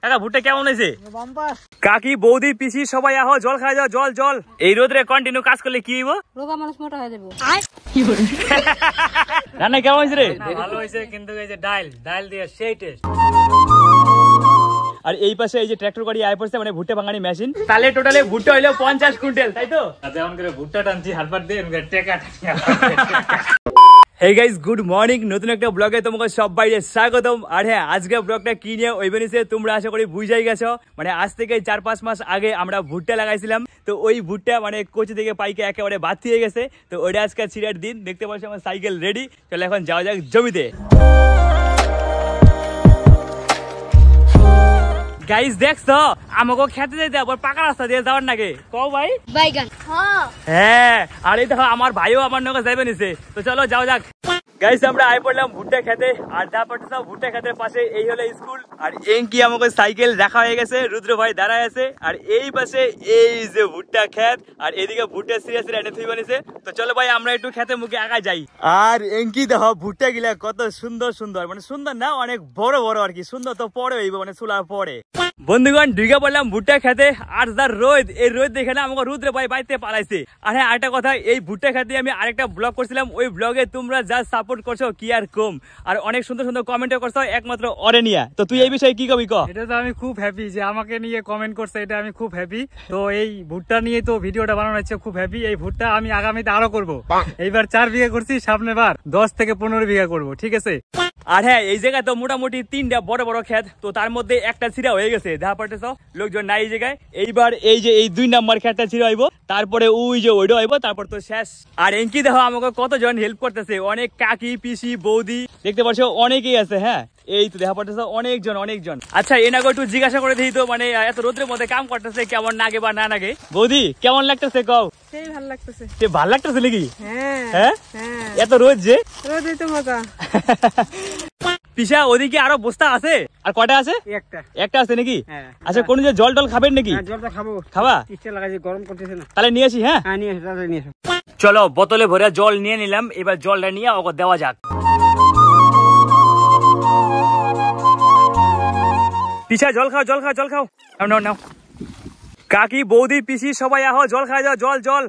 কাকা ভুট্টা কেমন হয়েছে? কাকি বৌদি পিসি সবাই আহ জল খাওয়া যাও, জল জল। এই রোদরে কন্টিনিউ কাজ করলে কি হইব? রোগা মানুষ মোটা হয়ে যাবো। রান্না কেমন হয়েছে রে? ভালো হয়েছে, কিন্তু এই যে ডাল দিয়ে সেই টেস্ট। আর এই পাশে এই যে ট্রাক্টর গাড়ি আয় পড়ছে, মানে ভুট্টা ভাঙানি মেশিন। তাহলে টোটালে ভুট্টা হইলো 50 কুইন্টাল, তাই তো? যেমন করে ভুট্টা টানছি হালপার দিয়ে টেকা। Hey guys, good morning. নতুন একটা ব্লগে তোমাকে সবাইকে স্বাগতম। আর হ্যাঁ, আজকে ব্লগটা কি নিয়ে ওই বেনিসে তোমরা আশা করি বুঝাই গেছো। মানে আজ থেকে 4-5 মাস আগে আমরা ভুট্টা লাগাইছিলাম, তো ওই ভুট্টা মানে কচি থেকে পাইকে একেবারে বাদ হয়ে গেছে। তো ওইটা আজকে ছিড়ার দিন। দেখতে পাচ্ছি আমার সাইকেল রেডি। চলো এখন যাওয়া যাক জমিতে। গাইস দেখছো আমাকে খেতে যেতে আবার পাকা রাস্তা দিয়ে যাওয়ার নাকি কও ভাই? বাইগান। হ্যাঁ, আর এই দেখো আমার ভাইও আমার নৌকা যাইবে নিছে। তো চলো যাও যাক। গাইস আমরা আই পড়লাম ভুট্টা খেতে, আর তারপর ভুট্টা খেতের পাশে এই হলো স্কুল। আর এঙ্কি আমাকে সাইকেল রাখা হয়ে গেছে, রুদ্র ভাই দাঁড়ায় আছে। আর এই পাশে এই যে ভুট্টা খেত, আর এদিকে ভুট্টা সিরিয়াস এনে থুই বানিয়েছে। তো চলো ভাই আমরা একটু খেতে মুখে আগায় যাই। আর এঙ্কি দেখো ভুট্টা গিলা কত সুন্দর সুন্দর, মানে সুন্দর না অনেক বড় বড় আর কি। সুন্দর তো পরে হইব, মানে চুলার পরে। বন্ধুগণ ঢুকে পড়লাম ভুট্টা খেতে। আর যার রোদ, এই রোদ দেখে না আমাকে রুদ্র ভাই বাড়িতে পালাইছে। আর হ্যাঁ আরেকটা কথা, এই ভুট্টা খেতে আমি আরেকটা ব্লগ করছিলাম, ওই ব্লগে তোমরা যা সাপোর্ট করছো কি আর কম। আর অনেক সুন্দর সুন্দর কমেন্টও করছো একমাত্র অরে নিয়া। তো তুই এই বিষয়ে কি কবি ক? এটা তো আমি খুব হ্যাপি যে আমাকে নিয়ে কমেন্ট করছে, এটা আমি খুব হ্যাপি। তো এই ভুট্টা নিয়ে তো ভিডিওটা বানানো হচ্ছে, খুব হ্যাপি। এই ভুট্টা আমি আগামীতে আরো করবো। এইবার 4 বিঘা করছি, সামনে বার 10 থেকে 15 বিঘা করবো, ঠিক আছে? আর হ্যাঁ এই জায়গায় তো মোটামুটি 3টা বড় বড় ক্ষেত, তো তার মধ্যে একটা ছিড়া হয়ে গেছে, দেখা পারতেছ লোকজন নাই এই জায়গায়। এইবার এই যে এই 2 নাম্বার ক্ষেতটা ছিড়া হইব, তারপরে ওই যে ওইটা হইব, তারপর তো শেষ। আর এঙ্কি দেখো আমাকে কতজন হেল্প করতেছে, অনেক কাকি পিসি বৌদি দেখতে পাচ্ছ অনেকেই আছে। হ্যাঁ এই তো দেখা পারতেছ অনেকজন। আচ্ছা এনাকে একটু জিজ্ঞাসা করে দিই তো, মানে এত রোদ্রের মধ্যে কাম করতেছে কেমন লাগে বা না লাগে? বৌদি কেমন লাগতেছে কও? সেই ভালো লাগতেছে। সে ভালো লাগতেছে নাকি? হ্যাঁ হ্যাঁ হ্যাঁ, এত রোদ যে রোদই তো মজা। পিসা ওদিকে আরো বস্তা আছে? আর কয়টা আছে? একটা আছে নাকি? আচ্ছা কোন যে জল টল খাবেন নাকি? জলটা খাবো। খাবা? ইচ্ছে লাগাইছে, গরম করতেছে না। তাহলে নিয়ে আসি। হ্যাঁ নিয়ে এসো। চলো বোতলে ভরে জল নিয়ে নিলাম, এবার জলটা নিয়ে ওকে দেওয়া যাক। পিছা জল খাও নাও। কাকি বৌদি পিসি সবাই আহ জল খাওয়া যাও, জল জল।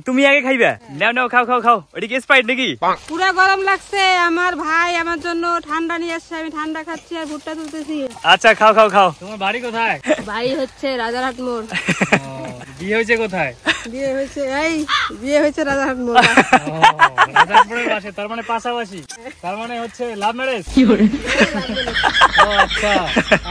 তুমি আগে খাইবে? নাও খাও। ওইদিকে স্প্রাইট নাকি? পুরা গরম লাগছে, আমার ভাই আমার জন্য ঠান্ডা নিয়ে আসছে, আমি ঠান্ডা খাচ্ছি আর ভুট্টা তুলতেছি। আচ্ছা খাও। তোমার বাড়ি কোথায়? বাড়ি হচ্ছে রাজারহাট মোড়। বিয়ে হয়েছে কোথায়? বিয়ে হয়েছে রাজারহাট মোড়। রাজারপুরের পাশে, তার মানে পাশাপাশি, তার মানে হচ্ছে লাভ ম্যারেজ। আচ্ছা,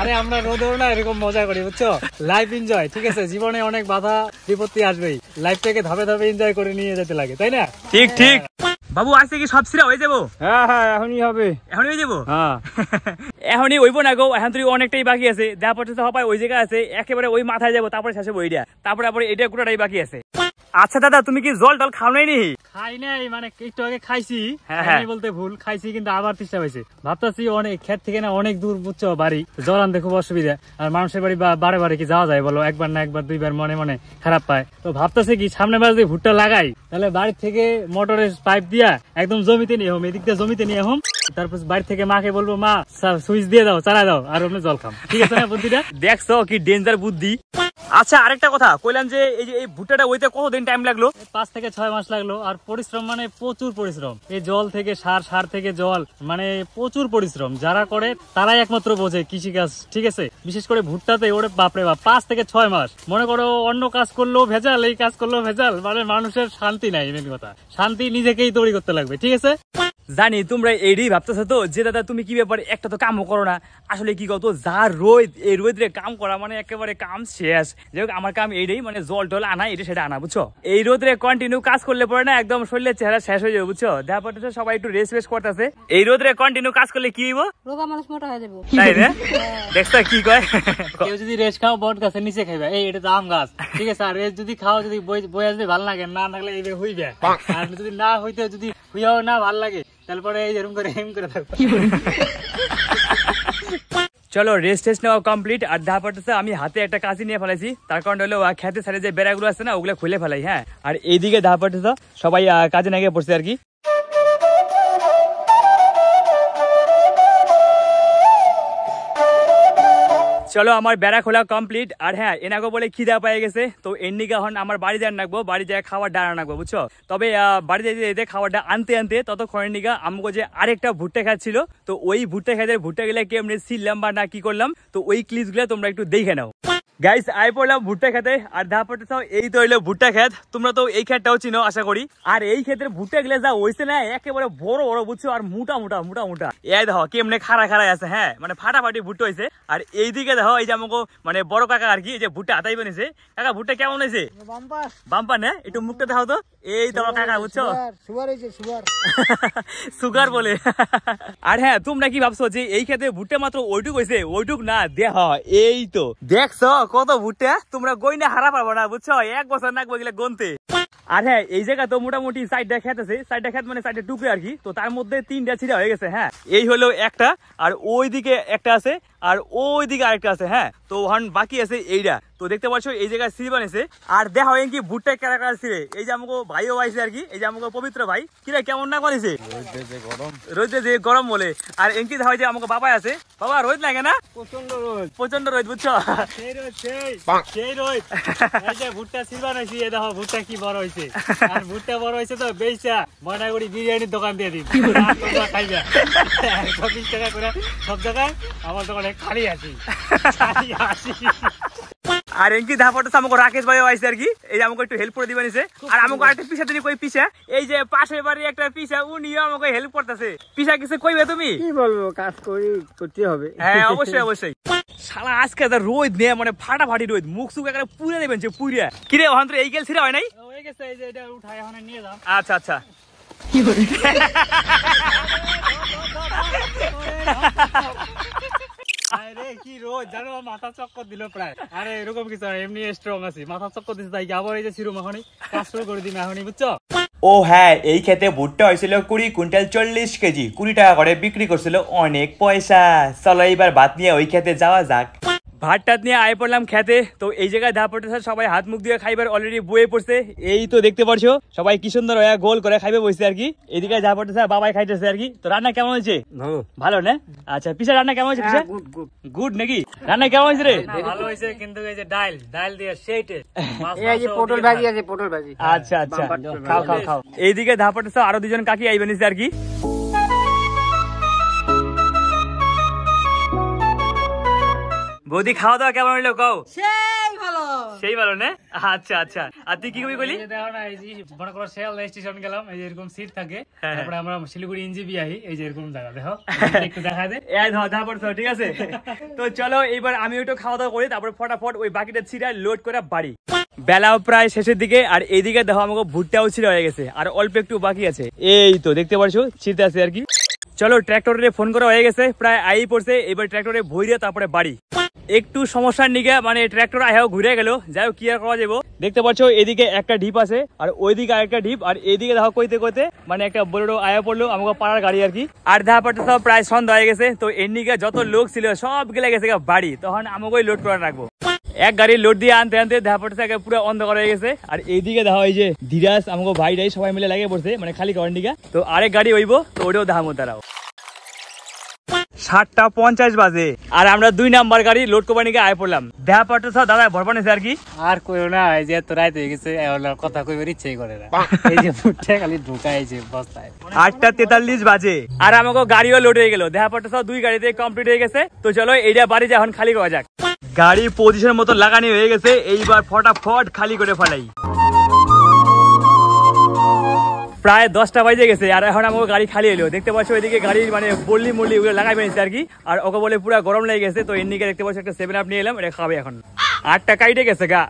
আরে আমরা রোদেও না এরকম মজা করি, বুঝছো? লাইফ এনজয়, ঠিক আছে? জীবনে অনেক বাধা বিপত্তি আসবেই, লাইফটাকে ধাপে ধাপে এনজয় করে নিয়ে যেতে লাগে, তাই না? ঠিক বাবু আজকে কি সব সিরা হয়ে যাবো? হ্যাঁ এখনই হবে। এখনই হয়ে যাবো? হ্যাঁ এখনই হইব না গো, এখন তুই অনেকটাই বাকি আছে। দেখা পড়তেছে হবাই ওই জায়গা আছে, একেবারে ওই মাথায় যাবো, তারপরে শেষে বইটা, তারপরে এটা গোটাটাই বাকি আছে। আচ্ছা দাদা তুমি কি জল টল খাও নাই? খাই নাই, মানে একটু আগে খাইছি। হ্যাঁ বলতে ভুল, খাইছি কিন্তু আবার চেষ্টা পাইছি। ভাবতেছি অনেক ক্ষেত থেকে না অনেক দূর, বুঝছো? বাড়ি জল আনতে খুব অসুবিধা। আর মানুষের বাড়ি বারে কি যাওয়া যায় বলো? একবার না একবার 2বার মনে খারাপ পায়। তো ভাবতেছি কি সামনে বার যদি ভুট্টা লাগাই, তাহলে বাড়ি থেকে মোটরের পাইপ দিয়া একদম জমিতে নিয়ে হোম, এদিক দিয়ে জমিতে নিয়ে হোম। তারপর বাড়ি থেকে মাকে বলবো, মা সুইচ দিয়ে দাও, চালা দাও, আর ওমনি জল খাম। ঠিক আছে না বুদ্ধিটা? দেখছো কি ডেঞ্জার বুদ্ধি। আচ্ছা আরেকটা কথা কইলাম যে এই ভুট্টাটা হইতে কতদিন টাইম লাগলো? 5 থেকে 6 মাস লাগলো। আর পরিশ্রম মানে প্রচুর পরিশ্রম। এই জল থেকে সার থেকে জল, মানে প্রচুর পরিশ্রম। যারা করে তারাই একমাত্র বোঝে কৃষিকাজ, ঠিক আছে? বিশেষ করে ভুট্টাতে ওরে বাপরে বাপ 5 থেকে 6 মাস। মনে করো অন্য কাজ করলেও ভেজাল, এই কাজ করলেও ভেজাল, মানে মানুষের শান্তি নাই। মেন কথা, শান্তি নিজেকেই তৈরি করতে লাগবে, ঠিক আছে? জানি তোমরা এইটাই ভাবতেছো তো যে দাদা তুমি কি ব্যাপার, একটা তো কামও করো না। আসলে কি কত যা রোদ, এই রোদে কাম করা মানে একেবারে কাম শেষ। যাই হোক আমার কাম এইটাই, মানে জল টল আনা, এটা সেটা আনা, বুঝছো? এই রোদে কন্টিনিউ কাজ করলে পরে না একদম শরীরের চেহারা শেষ হয়ে যাবে, বুঝছো? দেখা পড়তেছে সবাই একটু রেস্ট করতেছে। এই রোদে কন্টিনিউ কাজ করলে কি হইব? রোগা মানুষ মোটা হয়ে যাবো, তাই না? দেখছো কি কয়? কেউ যদি রেস্ট খাও বট গাছের নিচে খাইবে, এটা তো আম গাছ, ঠিক আছে? আর রেস্ট যদি খাও, যদি বইয়া যদি ভালো লাগে, না থাকলে এই হইবে। আর যদি না হইতে, যদি হইয়াও না ভালো লাগে, তারপরে এই যেরকম করে এম করে থাকবে। চলো রেস্ট নেওয়া কমপ্লিট। আর দেখা পড়তেছে আমি হাতে একটা কাঁচি নিয়ে ফেলাইছি, তার কারণ হলো খেতে সাইডে যে বেড়াগুলো আছে না, ওগুলো খুলে ফেলাই। হ্যাঁ আর এইদিকে দেখা পড়তেছে সবাই কাজে নাগিয়ে পড়ছে আর কি। চলো আমার বেড়া খোলা কমপ্লিট। আর হ্যাঁ এনাকে বলে খিদা পেয়ে গেছে, তো এমনিকে এখন আমার বাড়ি যান রাখবো, বাড়ি যায় খাবার ডানা রাখবো বুঝছো। তবে বাড়ি যেতে খাবারটা আনতে আনতে ততক্ষণের নিকা আমাকে যে আরেকটা ভুট্টা খাচ্ছিল, তো ওই ভুট্টা খেতে ভুট্টা গেলে কেমনি ছিললাম বা না কি করলাম, তো ওই ক্লিপস গুলো তোমরা একটু দেখে নাও। গাইস আই পড়লাম ভুট্টা খেতে, আর দেখা পড়তেছাও এই তো হইলো ভুট্টা খেত। তোমরা তো এই খেতটাও চিনো আশা করি। আর এই ক্ষেত্রে ভুট্টা গেলে যা হয়েছে না একেবারে বড় বড় বুঝছো, আর মোটা মোটা মোটা মোটা। এই দেখো কেমনে খাড়া খাড়াই আছে, হ্যাঁ মানে ফাটাফাটি ভুট্টা হয়েছে। আর এইদিকে দেখো এই যে আমাকে মানে বড় কাকা আর কি, এই যে ভুট্টা হাতাই বানিয়েছে। কাকা ভুট্টা কেমন হয়েছে? বাম্পার না? একটু মুখটা দেখাও তো। এই তো কাকা বুঝছো, সুগার বলে। আর হ্যাঁ তোমরা কি ভাবছো যে এই ক্ষেত্রে ভুট্টা মাত্র ওইটুক হয়েছে? ওইটুক না, দেখ এই তো দেখছো কত ভুট্টা, তোমরা গইনা হারা পারবো না বুঝছো, 1 বছর নাকবো গেলে গনতে। আর হ্যাঁ এই জায়গা তো মোটামুটি 4টা খেত আছে, 4টা খেত মানে 4টা টুকরে আর কি। তো তার মধ্যে 3টা ছিঁড়া হয়ে গেছে। হ্যাঁ এই হলো একটা, আর ওইদিকে একটা আছে, আর ওইদিকে আরেকটা আছে। হ্যাঁ তো ওখান বাকি আছে এইটা। তো দেখতে পাচ্ছ এই জায়গায় সিঁড়ি বানিয়েছে। আর দেখা হয় কি ভুট্টা কেরাকার ছিঁড়ে, এই যে আমাকে ভাইও আইছে আর কি, এই যে আমাকে পবিত্র ভাই। কিরে কেমন না করেছে? রোদে যে গরম বলে। আর এমকি দেখা হয় যে আমাকে বাবা আছে, বাবা রোদ লাগে না? প্রচন্ড রোদ, প্রচন্ড রোদ বুঝছো। সেই রোদ সেই রোদ। এই যে ভুট্টা ছিলবা নাইছি, এই দেখো ভুট্টা কি বড় হয়েছে। আর ভুট্টা বড় হয়েছে তো বেচা ময়নাগুড়ি বিরিয়ানির দোকান দিয়ে দিন, খাইবা 120 টাকা করে সব জায়গায়। আমার দোকানে খালি আছি। আর এমকি দেখা পড়তেছে আমাকে রাকেশ ভাইও আইছে আর কি, এই যে আমাকে একটু হেল্প করে দিবা নিছে। আর আমাকে আরেকটা পিছা দিনি কই পিছা, এই যে পাশের বাড়ি একটা পিছা, উনিও আমাকে হেল্প করতেছে। পিছা কিছু কইবে তুমি? কি বলবো, কাজ করতে হবে। হ্যাঁ অবশ্যই অবশ্যই। শালা আজকে রোদ নিয়ে মানে ফাটাফাটি রোদ, মুখ সুখ একেবারে পুড়ে দেবেন যে পুরিয়া। কিরে অন্তর এই গেল ছিড়া হয় নাই? হয়ে গেছে, এই যে এটা উঠাই এখন নিয়ে যাও। আচ্ছা আচ্ছা। আরে কি রোদ জানো, মাথা চক্কর দিল প্রায়। আরে এরকম কিছু এমনি স্ট্রং আছি, মাথা চক্কর দিচ্ছে তাই আবার এই যে সিরুম এখনই কাজ শুরু করে দিন এখনই বুঝছো। ও হ্যাঁ এই খেতে ভুট্টা হয়েছিল 20 কুইন্টাল 40 কেজি, 20 টাকা করে বিক্রি করছিল, অনেক পয়সা। চলো এইবার ভাত নিয়ে ওই খেতে যাওয়া যাক। ভাত টাত নিয়ে আয় পড়লাম খেতে। তো এই জায়গায় ধা পড়তেছে সবাই হাত মুখ দিয়ে খাইবার অলরেডি বয়ে পড়ছে। এই তো দেখতে পারছো সবাই কি সুন্দর হয়ে গোল করে খাইবে বসছে আর কি। এদিকে ধা পড়তেছে বাবাই খাইতেছে আর কি। তো রান্না কেমন হয়েছে? ভালো না? আচ্ছা পিসা রান্না কেমন হয়েছে? পিসা গুড নাকি? রান্না কেমন হয়েছে রে? ভালো হয়েছে, কিন্তু এই যে ডাল দিয়ে সেইটে এই যে পটল ভাজি আছে, পটল ভাজি। আচ্ছা আচ্ছা খাও খাও খাও। এইদিকে ধা পড়তেছে আরো 2জন কাকি আইবে নিছে আর কি। বৌদি খাওয়া দাওয়া কেমন হইলো কও? সেই ভালো, সেই ভালো না? আচ্ছা আচ্ছা। আর তুই কি বলি? দেখো না, এই যে মনে করো শিয়ালদা স্টেশন গেলাম, এই যে এরকম সিট থাকে, তারপরে আমরা শিলিগুড়ি এনজিবি আহি, এই যে এরকম জায়গা দেখো, একটু দেখা দে। এই ধা পড়ছো ঠিক আছে। তো চলো এইবার আমি একটু খাওয়া দাওয়া করি, তারপরে ফটাফট ওই বাকিটা ছিড়া লোড করে বাড়ি। বেলাও প্রায় শেষের দিকে। আর এইদিকে দেখো আমাকে ভুট্টাও ছিঁড়া হয়ে গেছে, আর অল্প একটু বাকি আছে। এই তো দেখতে পারছো ছিঁড়তে আছে আর কি। চলো ট্র্যাক্টরে ফোন করা হয়ে গেছে, প্রায় আই পড়ছে। এবার ট্র্যাক্টরে ভইরে তারপরে বাড়ি। একটু সমস্যার নিগে মানে ট্র্যাক্টর আয়াও ঘুরে গেল, যাই হোক কি আর করা যাবো। দেখতে পাচ্ছ এদিকে একটা ঢিপ আছে, আর ওইদিকে আরেকটা ঢিপ, আর এইদিকে দেখো কইতে কইতে মানে একটা বড় আয়া পড়লো আমাকে পাড়ার গাড়ি আর কি। আর দেখা পাচ্ছে সব প্রায় সন্ধ্যা হয়ে গেছে। তো এর নিগে যত লোক ছিল সব গেলে গেছে বাড়ি, তখন আমাকে লোড করে রাখবো। এক গাড়ি লোড দিয়ে আনতে আনতে দেখা পড়ছে পুরো অন্ধকার হয়ে গেছে। আর এইদিকে দেখা হয় যে ধীরাজ আমাকে ভাইরাই সবাই মিলে লাগিয়ে পড়ছে মানে খালি করেন দিকে। তো আরেক গাড়ি হইব, তো ওটাও দেখামো তারাও। 7:50 বাজে, আর আমরা 2 নাম্বার গাড়ি লোড কোম্পানিকে আয় পড়লাম। দেখা পাচ্ছে দাদা ভরপানেছে আর কি। আর কইও না, এই যে এত রাত হয়ে গেছে, কথা কইবার ইচ্ছেই করে না। এই যে ফুটে খালি ঢুকাইছে বস্তায়। 8:43 বাজে, আর আমাকে গাড়িও লোড হয়ে গেল। দেখা পাচ্ছে 2 গাড়িতে কমপ্লিট হয়ে গেছে। তো চলো এইটা বাড়ি যা এখন খালি করা যাক। গাড়ি পজিশন মতো লাগানি হয়ে গেছে, এইবার ফটাফট খালি করে ফেলাই। প্রায় 10টা বাজে গেছে, আর এখন আমাকে গাড়ি খালি এলো। দেখতে পাচ্ছ ওইদিকে গাড়ি মানে বললি মল্লি ওগুলো লাগাই পেয়েছে আর কি। আর ওকে বলে পুরো গরম লেগে গেছে। তো এর নিকে দেখতে পাচ্ছ একটা 7 আপ নিয়ে এলাম, এটা খাবে এখন। 8টা কাইটে গেছে গা।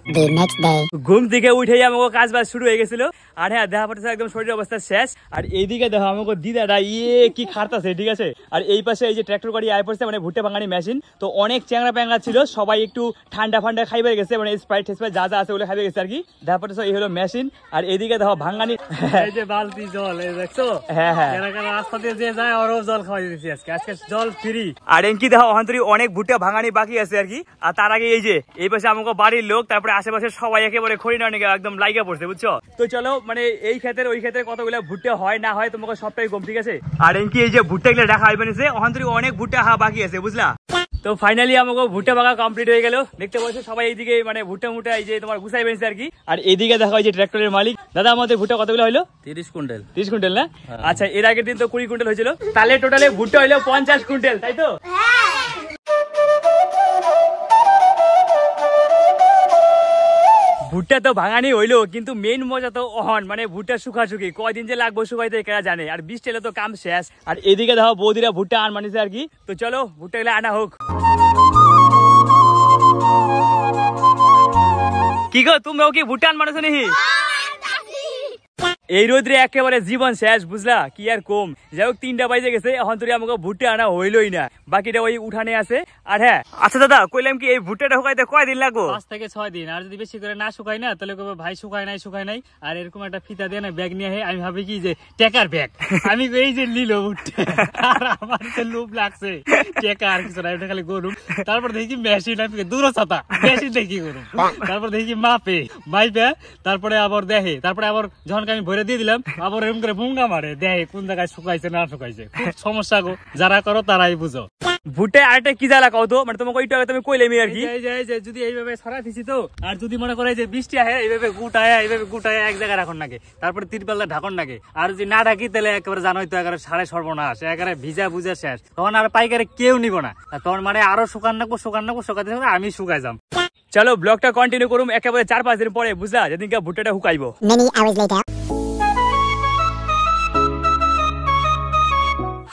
ঘুম থেকে উঠেই আমাকে কাজ বাজ শুরু হয়ে গেছিল। আর হ্যাঁ দেখা পাচ্ছে একদম শরীরের অবস্থা শেষ। আর এইদিকে দেখো আমাকে দিদাটা কি খাটতাছে ঠিক আছে। আর এই পাশে এই যে ট্র্যাক্টর গাড়ি আয় পড়ছে মানে ভুট্টা ভাঙানি মেশিন। তো অনেক চ্যাংরা প্যাংরা ছিল, সবাই একটু ঠান্ডা ফান্ডা খাইবে গেছে, মানে স্প্রাইট টেসপ্রাইট যা যা আছে ওগুলো খাইবে গেছে আর কি। দেখা পাচ্ছে এই হলো মেশিন। আর এইদিকে দেখো ভাঙানি, এই যে বালতি জল, এই দেখছো? হ্যাঁ হ্যাঁ, রাস্তা দিয়ে যে যায় ওরও জল খাওয়াই দিয়েছি আজকে জল ফ্রি। আর এনকি দেখো অন্তরি অনেক ভুট্টা ভাঙানি বাকি আছে আর কি। আর তার আগে এই যে এই পাশে আমাকে বাড়ির লোক, তারপরে আশেপাশে সবাই একেবারে খড়ি না একদম লাইগা পড়ছে, বুঝছো? তো চলো মানে এই ক্ষেতের ওই ক্ষেত্রে কতগুলো ভুট্টা হয় না হয় তোমাকে সবটাই কম, ঠিক আছে? আর এমকি এই যে ভুট্টা গুলো দেখা হইবে নিছে ওখান থেকে অনেক ভুট্টা বাকি আছে, বুঝলা? তো ফাইনালি আমাকে ভুট্টা বাগা কমপ্লিট হয়ে গেল। দেখতে পাচ্ছ সবাই এইদিকে মানে ভুট্টা মুটা এই যে তোমার গুছাই বেঁচে আর কি। আর এইদিকে দেখা হয় যে ট্রাক্টরের মালিক দাদা, আমাদের ভুট্টা কতগুলো হলো? 30 কুইন্টাল। 30 কুইন্টাল না? আচ্ছা, এর আগের দিন তো 20 কুইন্টাল হয়েছিল, তাহলে টোটালে ভুট্টা হইলো 50 কুইন্টাল, তাই তো? ভুট্টা তো ভাঙানি হইলো, কিন্তু মেইন মজা তো অহন মানে ভুট্টা শুকাশুকি কয়দিন যে লাগবো শুকাইতে কেরা জানে। আর বৃষ্টি এলে তো কাম শেষ। আর এদিকে দেখো বৌদিরা ভুট্টা আন মানিছে আর কি। তো চলো ভুট্টা গুলো আনা হোক। কি গো, তুমিও কি ভুট্টা আন মানছো নাকি? এই রোদ্রে একেবারে জীবন শেষ, বুঝলা? কি আর কম। যাই হোক 3টা বাজে গেছে, এখন তো আমাকে ভুট্টা আনা হইলই না, বাকিটা ওই উঠানে আছে। আর হ্যাঁ আচ্ছা দাদা, কইলাম কি এই ভুট্টাটা শুকাইতে কয়দিন লাগবো? 5 থেকে 6 দিন। আর যদি বেশি করে না শুকাই না তাহলে কবে ভাই শুকায় নাই। আর এরকম একটা ফিতা দিয়ে না ব্যাগ নিয়ে আমি ভাবি কি যে টেকার ব্যাগ, আমি এই যে নিল ভুট্টা, আর আমার যে লোভ লাগছে টেকা আর কিছু না, এটা খালি গরুম। তারপর দেখি মেশিন আমি দূর ছাতা মেশিন দেখি গরুম, তারপর দেখি মাপে তারপরে আবার দেখে, তারপরে আবার যখন আমি ভরে দিয়ে দিলাম আবার এরকম করে ভুঙ্গা মারে, দেখে কোন জায়গায় শুকাইছে না শুকাইছে। খুব সমস্যা গো, যারা করো তারাই বুঝো। ভুট্টা আরেকটা কি জ্বালা কও তো, মানে তোমাকে ওইটা তুমি কইলেমি আর কি। যদি এইভাবে ছড়া দিছি তো, আর যদি মনে করে যে বৃষ্টি আহে এইভাবে গুটায় এক জায়গায় রাখুন নাকি, তারপরে তিরপাল্লা ঢাকন নাকি। আর যদি না ঢাকি তাহলে একেবারে জানোই তো একেবারে সাড়ে সর্বনাশ, একেবারে ভিজা বুঝা শেষ। তখন আর পাইকারে কেউ নিব না, তখন মানে আরো শুকাতে আমি শুকাই যাম। চলো ব্লগটা কন্টিনিউ করুম একেবারে 4-5 দিন পরে, বুঝলা? যেদিনকে ভুট্টাটা হুকাইবো।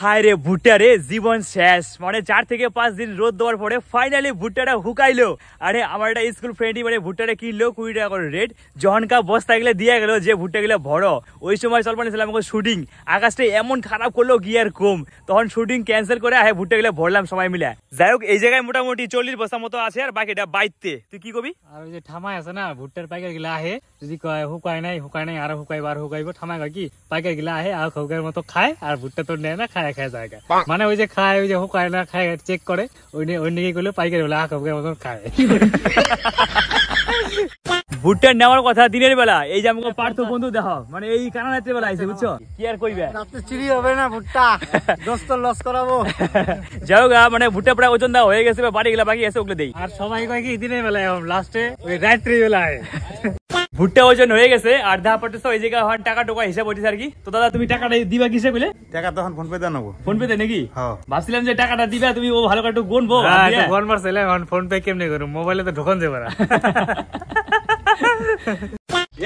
হায় রে ভুট্টা রে, জীবন শেষ। মানে 4 থেকে 5 দিন রোদ দেওয়ার পরে ফাইনালি ভুট্টাটা হুকাইলো। আরে আমার একটা স্কুল ফ্রেন্ডই মানে ভুট্টাটা কিনলো 20 টাকা করে রেট। জহনকা বস্তা গেলে দিয়ে গেল যে ভুট্টা গেলে বড়। ওই সময় চলপানি ছিলাম আমাকে শুটিং, আকাশটা এমন খারাপ করলো কি আর কম, তখন শুটিং ক্যান্সেল করে ভুট্টা গেলে ভরলাম সবাই মিলে। যাই হোক এই জায়গায় মোটামুটি 40 বস্তা মতো আছে, আর বাকিটা বাইতে। তুই কি কবি? আর ওই যে ঠামাই আছে না ভুট্টার পাইকার গিলা আহে, যদি কয় হুকায় নাই আর হুকাইবো ঠামাই কয় কি পাইকার গিলা আহে আর হুকার মতো খায়, আর ভুট্টা তো নেয় না, খায় জায়গা। মানে ওই যে খায়, ওই যে হুকায় না খায় চেক করে, ওই নিয়ে করলে পাইকারি হলে হুকার মতো খায়। ভুট্টা নেওয়ার কথা দিনের বেলা, এই যে আমাকে পার্থ বন্ধু দেখো মানে এই কানা রাত্রে বেলা আইছে, বুঝছো? কি আর কইবে, রাতে চুরি হবে না ভুট্টা, দোস্ত লস করাবো। যাও গা, মানে ভুট্টা প্রায় ওজন দেওয়া হয়ে গেছে, বাড়ি গেলা বাকি আছে ওগুলো দেই। আর সবাই কয় কি দিনের বেলায়, লাস্টে ওই রাত্রি বেলায় ভুট্টা ওজন হয়ে গেছে। আর দা পড়তেছে ওই জায়গায় টাকা টোকা হিসাব হইতেছে আর কি। তো দাদা তুমি টাকাটা দিবা কিসে বলে? টাকা তখন ফোন পে দেবো। ফোন পে তে নাকি? হ্যাঁ। ভাবছিলাম যে টাকাটা দিবা তুমি, ও ভালো করে একটু গুনবো। ফোন পে কেমনে করো, মোবাইলে তো ঢোকান যাবে না।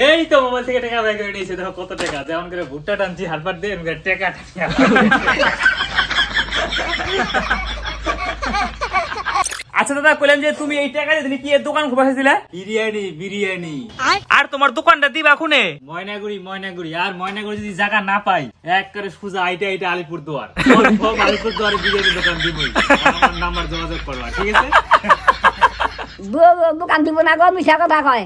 এই তো মোবাইল থেকে টাকা বের করে নিয়েছে, দেখো কত টাকা। যেমন করে ভুট্টা টানছি হারবার দিয়ে টাকা আচ্ছা দাদা, কইলাম যে তুমি এই টাকা দিয়ে কি এর দোকান খুবাইছিলা? বিরিয়ানি। আর তোমার দোকানটা দিবা কোনে? ময়নাগুড়ি। আর ময়নাগুড়ি যদি জায়গা না পাই, এক করে সোজা আইটা আলিপুর দুয়ার, আলিপুর দুয়ারে বিরিয়ানি দোকান দিবই। আমার নাম্বার যোগাযোগ করবা, ঠিক আছে? দোকান দিব না গো, মিশা কথা কয়।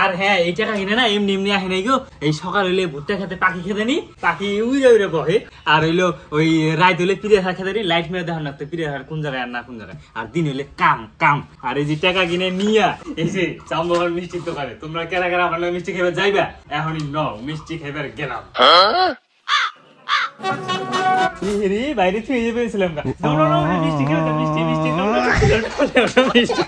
আর হ্যাঁ, এই টাকা কিনে না এমনি আসে নাই গো। এই সকাল হইলে ভুট্টা খেতে পাখি খেতে নি, পাখি উড়ে বহে। আর হইলো ওই রাত হইলে পিড়ে খা খেতে নি, লাইট মেরে দেখার লাগতো পিড়ে খার কোন জায়গায় আর না কোন জায়গায়। আর দিন হইলে কাম। আর এই যে টাকা কিনে নিয়া এই যে চাম্বাবার মিষ্টির দোকানে, তোমরা কেনা আমার মিষ্টি খেয়ে যাইবা, এখনই মিষ্টি খেয়ে গেলাম। বাইরে তুই পেয়েছিলাম মিষ্টি খেয়ে মিষ্টি